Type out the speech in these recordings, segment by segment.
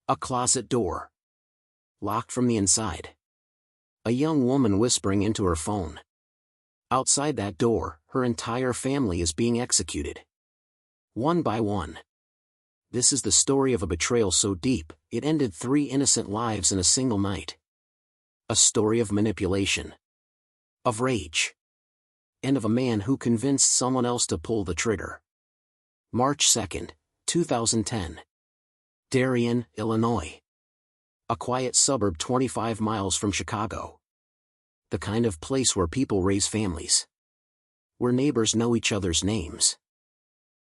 A closet door. Locked from the inside. A young woman whispering into her phone. Outside that door, her entire family is being executed. One by one. This is the story of a betrayal so deep, it ended 3 innocent lives in a single night. A story of manipulation. Of rage. And of a man who convinced someone else to pull the trigger. March 2, 2010. Darien, Illinois. A quiet suburb 25 miles from Chicago. The kind of place where people raise families. Where neighbors know each other's names.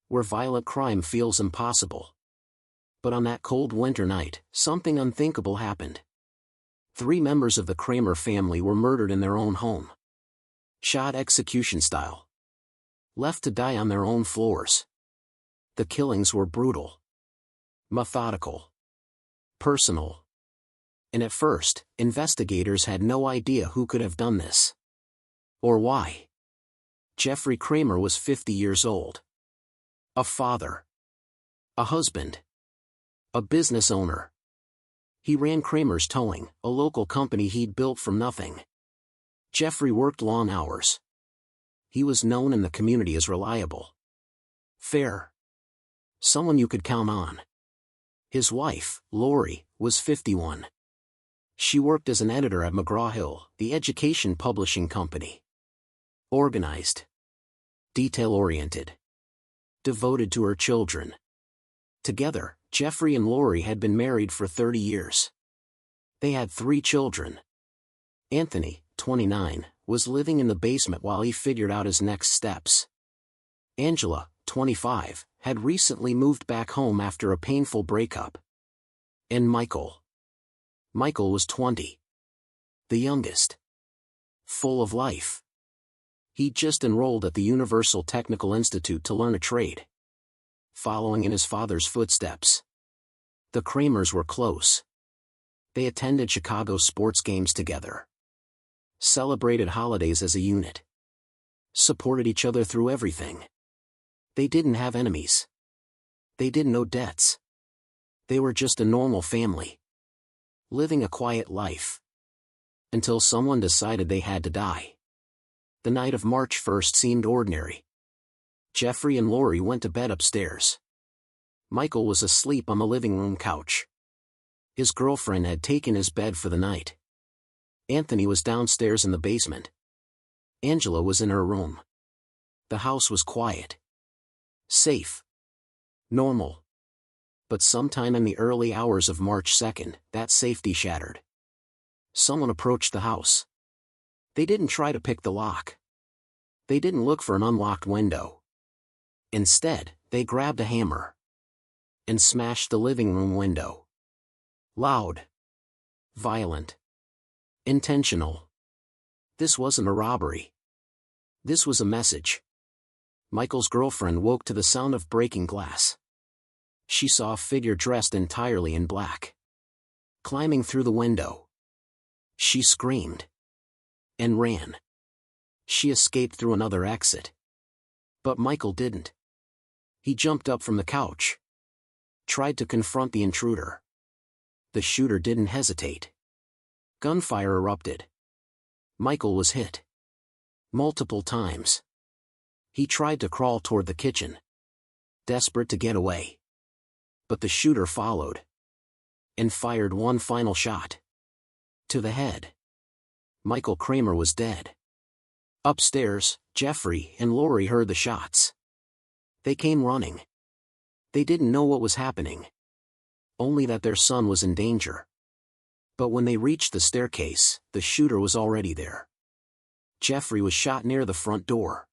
Where violent crime feels impossible. But on that cold winter night, something unthinkable happened. 3 members of the Kramer family were murdered in their own home. Shot execution style. Left to die on their own floors. The killings were brutal. Methodical. Personal. And at first, investigators had no idea who could have done this. Or why. Jeffrey Kramer was 50 years old. A father. A husband. A business owner. He ran Kramer's Towing, a local company he'd built from nothing. Jeffrey worked long hours. He was known in the community as reliable. Fair. Someone you could count on. His wife, Lori, was 51. She worked as an editor at McGraw-Hill, the education publishing company. Organized. Detail-oriented. Devoted to her children. Together, Jeffrey and Lori had been married for 30 years. They had 3 children. Anthony, 29, was living in the basement while he figured out his next steps. Angela, 25, had recently moved back home after a painful breakup. And Michael. Michael was 20. The youngest. Full of life. He'd just enrolled at the Universal Technical Institute to learn a trade. Following in his father's footsteps. The Kramers were close. They attended Chicago sports games together. Celebrated holidays as a unit. Supported each other through everything. They didn't have enemies. They didn't owe debts. They were just a normal family. Living a quiet life. Until someone decided they had to die. The night of March 1st seemed ordinary. Jeffrey and Lori went to bed upstairs. Michael was asleep on the living room couch. His girlfriend had taken his bed for the night. Anthony was downstairs in the basement. Angela was in her room. The house was quiet. Safe. Normal. But sometime in the early hours of March 2nd, that safety shattered. Someone approached the house. They didn't try to pick the lock. They didn't look for an unlocked window. Instead, they grabbed a hammer. And smashed the living room window. Loud. Violent. Intentional. This wasn't a robbery. This was a message. Michael's girlfriend woke to the sound of breaking glass. She saw a figure dressed entirely in black. Climbing through the window. She screamed. And ran. She escaped through another exit. But Michael didn't. He jumped up from the couch. Tried to confront the intruder. The shooter didn't hesitate. Gunfire erupted. Michael was hit. Multiple times. He tried to crawl toward the kitchen. Desperate to get away. But the shooter followed. And fired one final shot. To the head. Michael Kramer was dead. Upstairs, Jeffrey and Lori heard the shots. They came running. They didn't know what was happening. Only that their son was in danger. But when they reached the staircase, the shooter was already there. Jeffrey was shot near the front door.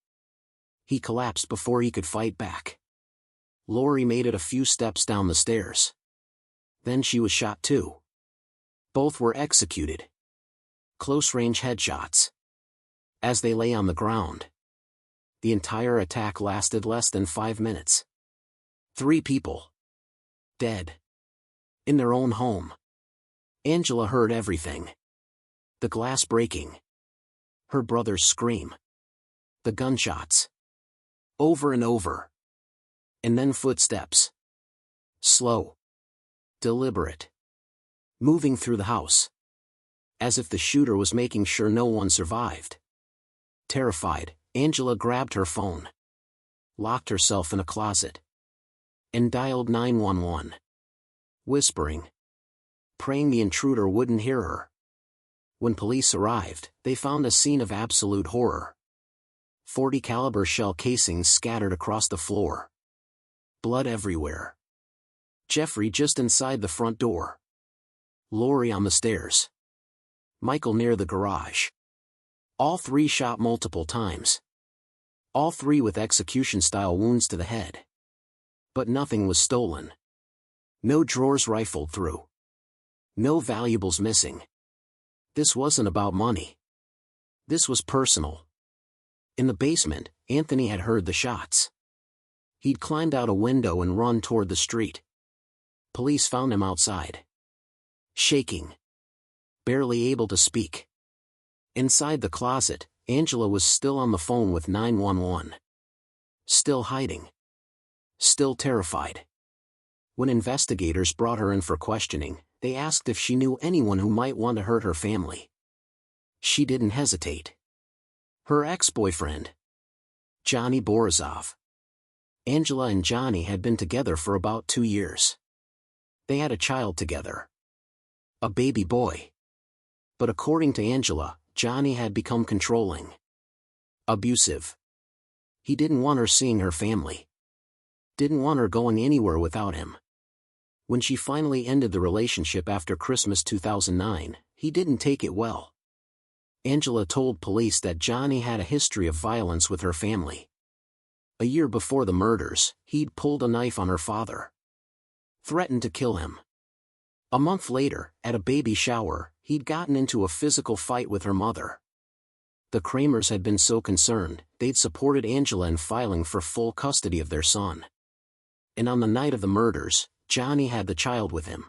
He collapsed before he could fight back. Lori made it a few steps down the stairs. Then she was shot too. Both were executed. Close-range headshots. As they lay on the ground. The entire attack lasted less than 5 minutes. 3 people. Dead. In their own home. Angela heard everything. The glass breaking. Her brother's scream. The gunshots. Over and over. And then footsteps. Slow. Deliberate. moving through the house, as if the shooter was making sure no one survived. Terrified, Angela grabbed her phone, locked herself in a closet, and dialed 911, whispering, praying the intruder wouldn't hear her. When police arrived, they found a scene of absolute horror. 40 caliber shell casings scattered across the floor. Blood everywhere. Jeffrey just inside the front door. Lori on the stairs. Michael near the garage. All three shot multiple times. All three with execution-style wounds to the head. But nothing was stolen. No drawers rifled through. No valuables missing. This wasn't about money. This was personal. In the basement, Anthony had heard the shots. He'd climbed out a window and run toward the street. Police found him outside, shaking, barely able to speak. Inside the closet, Angela was still on the phone with 911. Still hiding. Still terrified. When investigators brought her in for questioning, they asked if she knew anyone who might want to hurt her family. She didn't hesitate. Her ex-boyfriend, Johnny Borisov. Angela and Johnny had been together for about 2 years. They had a child together. A baby boy. But according to Angela, Johnny had become controlling. Abusive. He didn't want her seeing her family. Didn't want her going anywhere without him. When she finally ended the relationship after Christmas 2009, he didn't take it well. Angela told police that Johnny had a history of violence with her family. A year before the murders, he'd pulled a knife on her father. Threatened to kill him. A month later, at a baby shower, he'd gotten into a physical fight with her mother. The Kramers had been so concerned, they'd supported Angela in filing for full custody of their son. And on the night of the murders, Johnny had the child with him.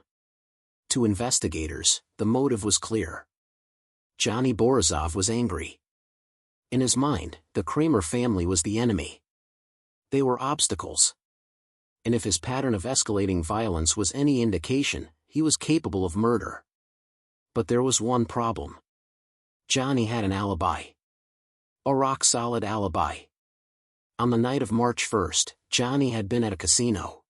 To investigators, the motive was clear. Johnny Borisov was angry. In his mind, the Kramer family was the enemy. They were obstacles. And if his pattern of escalating violence was any indication, he was capable of murder. But there was one problem. Johnny had an alibi. A rock-solid alibi. On the night of March 1st, Johnny had been at a casino.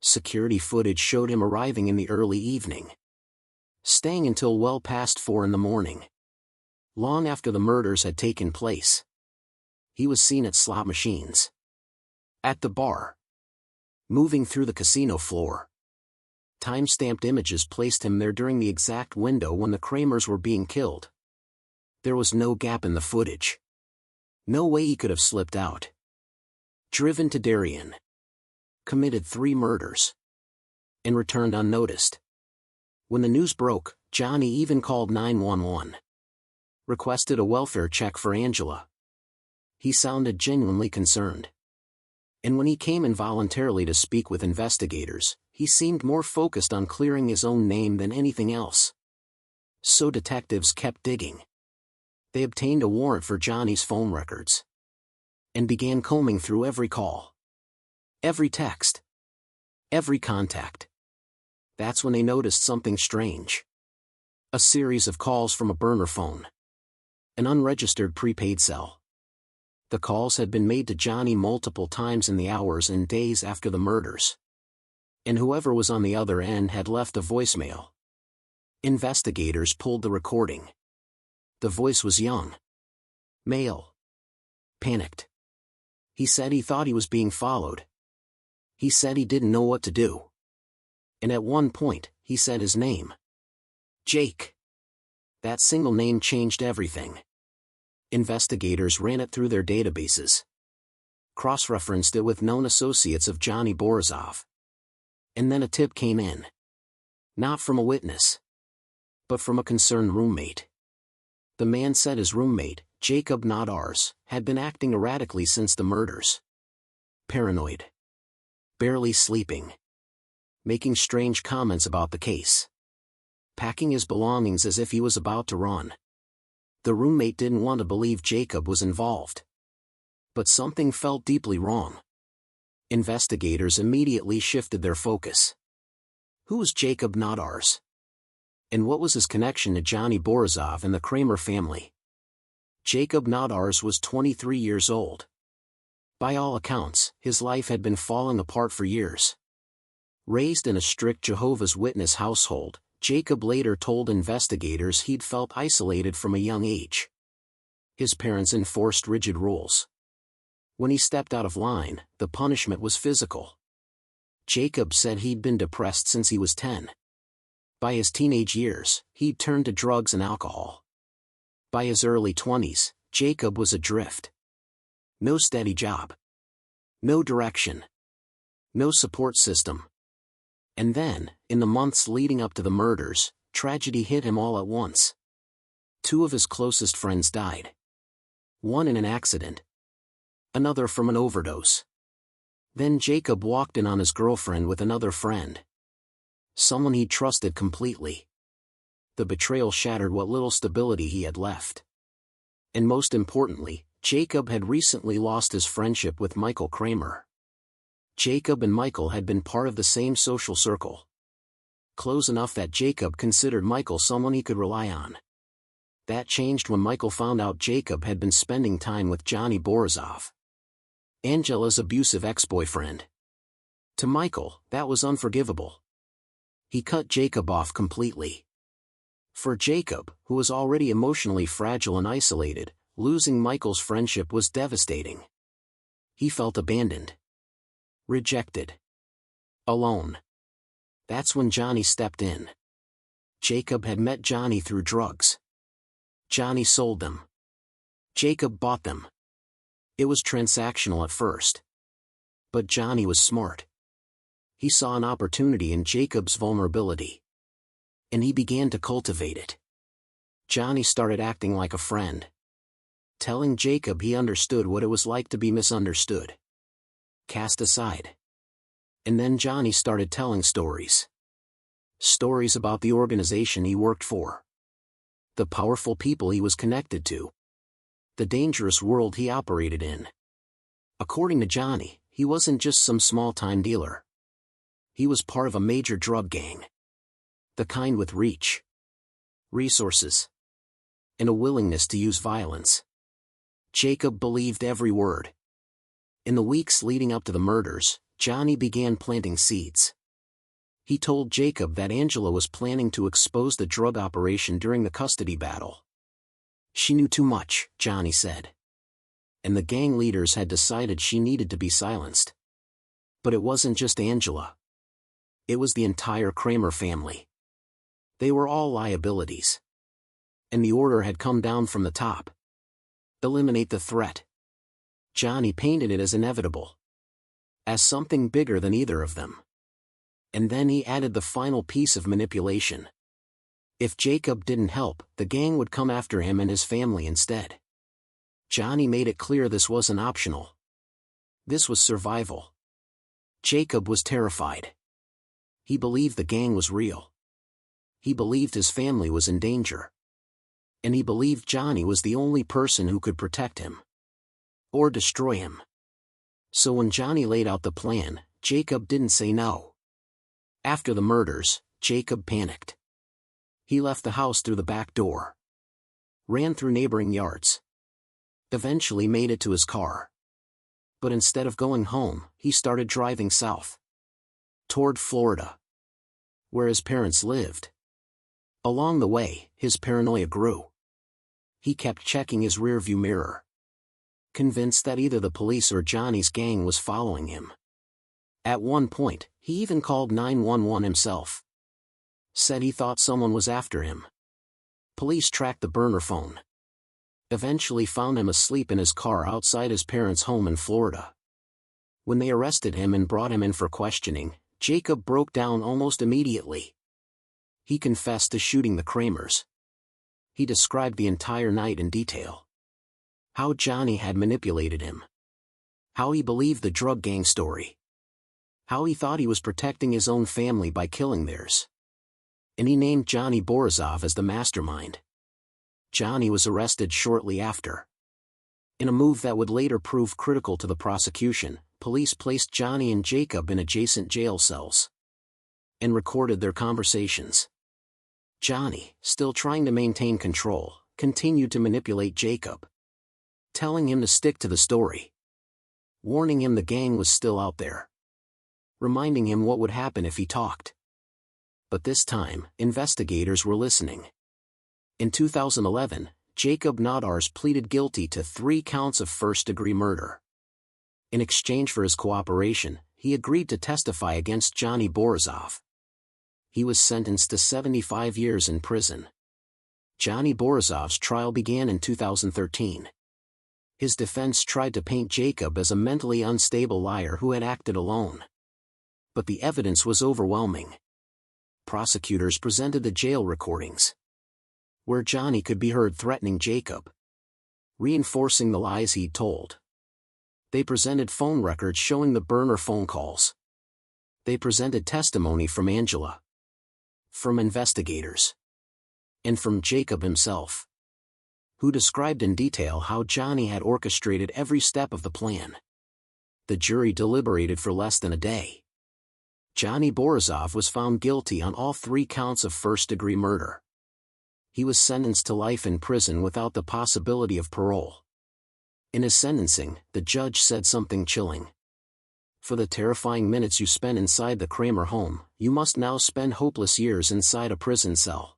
Security footage showed him arriving in the early evening, staying until well past 4 in the morning. Long after the murders had taken place. He was seen at slot machines. At the bar. Moving through the casino floor. Time-stamped images placed him there during the exact window when the Kramers were being killed. There was no gap in the footage. No way he could have slipped out. Driven to Darien. Committed 3 murders. And returned unnoticed. When the news broke, Johnny even called 911. Requested a welfare check for Angela. He sounded genuinely concerned. And when he came involuntarily to speak with investigators, he seemed more focused on clearing his own name than anything else. So detectives kept digging. They obtained a warrant for Johnny's phone records. And began combing through every call. Every text. Every contact. That's when they noticed something strange. A series of calls from a burner phone. An unregistered prepaid cell. The calls had been made to Johnny multiple times in the hours and days after the murders. And whoever was on the other end had left a voicemail. Investigators pulled the recording. The voice was young. Male. Panicked. He said he thought he was being followed. He said he didn't know what to do. And at one point, he said his name. Jake. That single name changed everything. Investigators ran it through their databases. Cross-referenced it with known associates of Johnny Borisov. And then a tip came in. Not from a witness. But from a concerned roommate. The man said his roommate, Jacob Nadars, had been acting erratically since the murders. Paranoid. Barely sleeping. Making strange comments about the case. Packing his belongings as if he was about to run. The roommate didn't want to believe Jacob was involved. But something felt deeply wrong. Investigators immediately shifted their focus. Who was Jacob Nadars? And what was his connection to Johnny Borisov and the Kramer family? Jacob Nadars was 23 years old. By all accounts, his life had been falling apart for years. Raised in a strict Jehovah's Witness household, Jacob later told investigators he'd felt isolated from a young age. His parents enforced rigid rules. When he stepped out of line, the punishment was physical. Jacob said he'd been depressed since he was 10. By his teenage years, he'd turned to drugs and alcohol. By his early 20s, Jacob was adrift. No steady job. No direction. No support system. And then, in the months leading up to the murders, tragedy hit him all at once. 2 of his closest friends died. One in an accident. Another from an overdose. Then Jacob walked in on his girlfriend with another friend. Someone he trusted completely. The betrayal shattered what little stability he had left. And most importantly, Jacob had recently lost his friendship with Michael Kramer. Jacob and Michael had been part of the same social circle. Close enough that Jacob considered Michael someone he could rely on. That changed when Michael found out Jacob had been spending time with Johnny Borisov, Angela's abusive ex-boyfriend. To Michael, that was unforgivable. He cut Jacob off completely. For Jacob, who was already emotionally fragile and isolated, losing Michael's friendship was devastating. He felt abandoned. Rejected. Alone. That's when Johnny stepped in. Jacob had met Johnny through drugs. Johnny sold them. Jacob bought them. It was transactional at first. But Johnny was smart. He saw an opportunity in Jacob's vulnerability. And he began to cultivate it. Johnny started acting like a friend. Telling Jacob he understood what it was like to be misunderstood. Cast aside. And then Johnny started telling stories. Stories about the organization he worked for. The powerful people he was connected to. The dangerous world he operated in. According to Johnny, he wasn't just some small-time dealer. He was part of a major drug gang. The kind with reach. Resources. And a willingness to use violence. Jacob believed every word. In the weeks leading up to the murders, Johnny began planting seeds. He told Jacob that Angela was planning to expose the drug operation during the custody battle. She knew too much, Johnny said. And the gang leaders had decided she needed to be silenced. But it wasn't just Angela. It was the entire Kramer family. They were all liabilities. And the order had come down from the top. Eliminate the threat. Johnny painted it as inevitable. As something bigger than either of them. And then he added the final piece of manipulation. If Jacob didn't help, the gang would come after him and his family instead. Johnny made it clear this wasn't optional. This was survival. Jacob was terrified. He believed the gang was real. He believed his family was in danger. And he believed Johnny was the only person who could protect him. Or destroy him. So when Johnny laid out the plan, Jacob didn't say no. After the murders, Jacob panicked. He left the house through the back door. Ran through neighboring yards. Eventually made it to his car. But instead of going home, he started driving south. Toward Florida. Where his parents lived. Along the way, his paranoia grew. He kept checking his rearview mirror. Convinced that either the police or Johnny's gang was following him. At one point, he even called 911 himself. Said he thought someone was after him. Police tracked the burner phone. Eventually found him asleep in his car outside his parents' home in Florida. When they arrested him and brought him in for questioning, Jacob broke down almost immediately. He confessed to shooting the Kramers. He described the entire night in detail. How Johnny had manipulated him. How he believed the drug gang story. How he thought he was protecting his own family by killing theirs. And he named Johnny Borisov as the mastermind. Johnny was arrested shortly after. In a move that would later prove critical to the prosecution, police placed Johnny and Jacob in adjacent jail cells. And recorded their conversations. Johnny, still trying to maintain control, continued to manipulate Jacob, telling him to stick to the story, warning him the gang was still out there, reminding him what would happen if he talked. But this time, investigators were listening. In 2011, Jacob Nadars pleaded guilty to 3 counts of first-degree murder. In exchange for his cooperation, he agreed to testify against Johnny Borisov. He was sentenced to 75 years in prison. Johnny Borisov's trial began in 2013. His defense tried to paint Jacob as a mentally unstable liar who had acted alone. But the evidence was overwhelming. Prosecutors presented the jail recordings, where Johnny could be heard threatening Jacob, reinforcing the lies he'd told. They presented phone records showing the burner phone calls. They presented testimony from Angela, from investigators, and from Jacob himself, who described in detail how Johnny had orchestrated every step of the plan. The jury deliberated for less than a day. Johnny Borisov was found guilty on all 3 counts of first-degree murder. He was sentenced to life in prison without the possibility of parole. In his sentencing, the judge said something chilling. For the terrifying minutes you spent inside the Kramer home, you must now spend hopeless years inside a prison cell.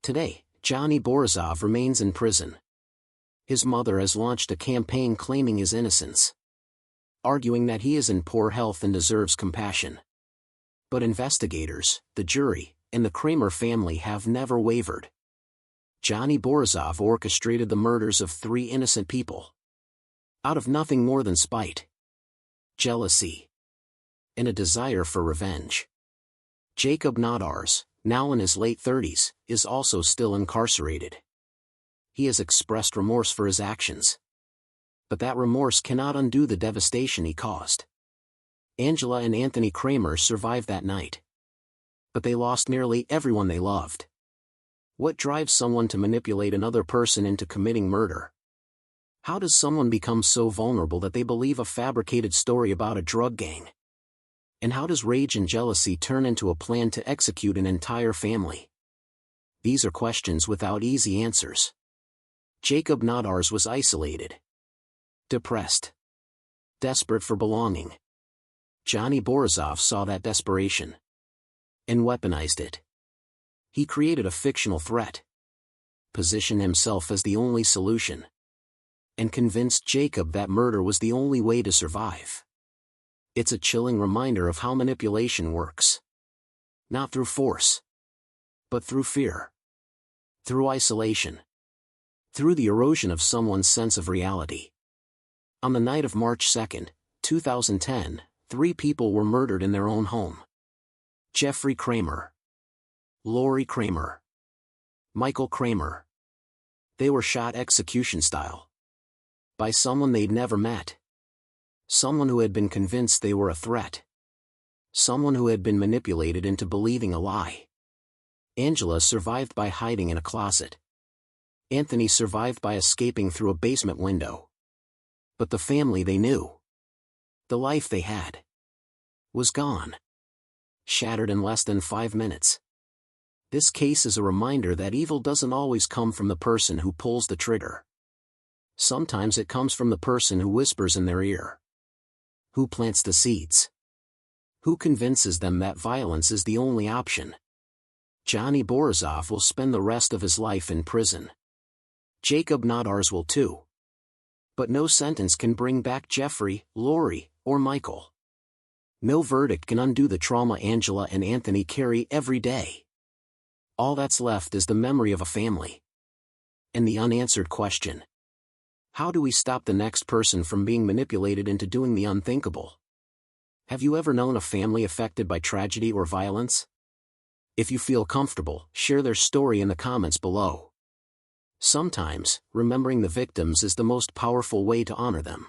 Today, Johnny Borisov remains in prison. His mother has launched a campaign claiming his innocence, arguing that he is in poor health and deserves compassion. But investigators, the jury, and the Kramer family have never wavered. Johnny Borisov orchestrated the murders of 3 innocent people, out of nothing more than spite, jealousy, and a desire for revenge. Jacob Nadars, now in his late 30s, is also still incarcerated. He has expressed remorse for his actions, but that remorse cannot undo the devastation he caused. Angela and Anthony Kramer survived that night, but they lost nearly everyone they loved. What drives someone to manipulate another person into committing murder? How does someone become so vulnerable that they believe a fabricated story about a drug gang? And how does rage and jealousy turn into a plan to execute an entire family? These are questions without easy answers. Jacob Nadars was isolated, depressed, desperate for belonging. Johnny Borisov saw that desperation and weaponized it. He created a fictional threat, positioned himself as the only solution, and convinced Jacob that murder was the only way to survive. It's a chilling reminder of how manipulation works. Not through force, but through fear, through isolation, through the erosion of someone's sense of reality. On the night of March 2, 2010, 3 people were murdered in their own home. Jeffrey Kramer, Lori Kramer, Michael Kramer. They were shot execution style, by someone they'd never met. Someone who had been convinced they were a threat. Someone who had been manipulated into believing a lie. Angela survived by hiding in a closet. Anthony survived by escaping through a basement window. But the family they knew, the life they had, was gone. Shattered in less than 5 minutes. This case is a reminder that evil doesn't always come from the person who pulls the trigger. Sometimes it comes from the person who whispers in their ear, who plants the seeds, who convinces them that violence is the only option. Johnny Borisov will spend the rest of his life in prison. Jacob Nadars will too. But no sentence can bring back Jeffrey, Lori, or Michael. No verdict can undo the trauma Angela and Anthony carry every day. All that's left is the memory of a family. And the unanswered question: how do we stop the next person from being manipulated into doing the unthinkable? Have you ever known a family affected by tragedy or violence? If you feel comfortable, share their story in the comments below. Sometimes, remembering the victims is the most powerful way to honor them.